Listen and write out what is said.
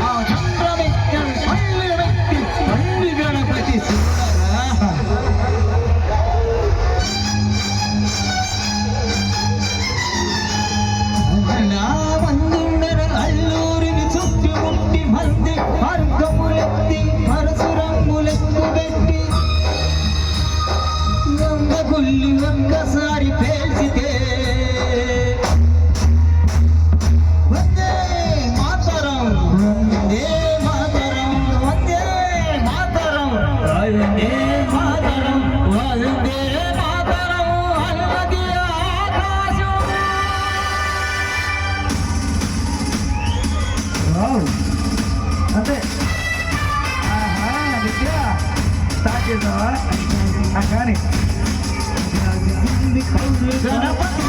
ಆ ಚಂದ್ರವೆತ್ತ ಸಳ್ಳಿ ವ್ಯಕ್ತಿ ಸಳ್ಳಿ ಗಣಪತಿ వందిండర అల్లూరిని చుట్టి ముట్టి మంది మార్గములెత్తి పరశురంగులెత్తు పెట్టి గంగ గుల్లి ఒక్కసారి పేల్చితే వందే మాతరం వందే మాతరం వందే మాతరం వందే మాతరం వందే మాతరం అన్నది ఆకాశం. అంతే విద్య స్టార్ట్ చేద్దామా కానీ గణపతి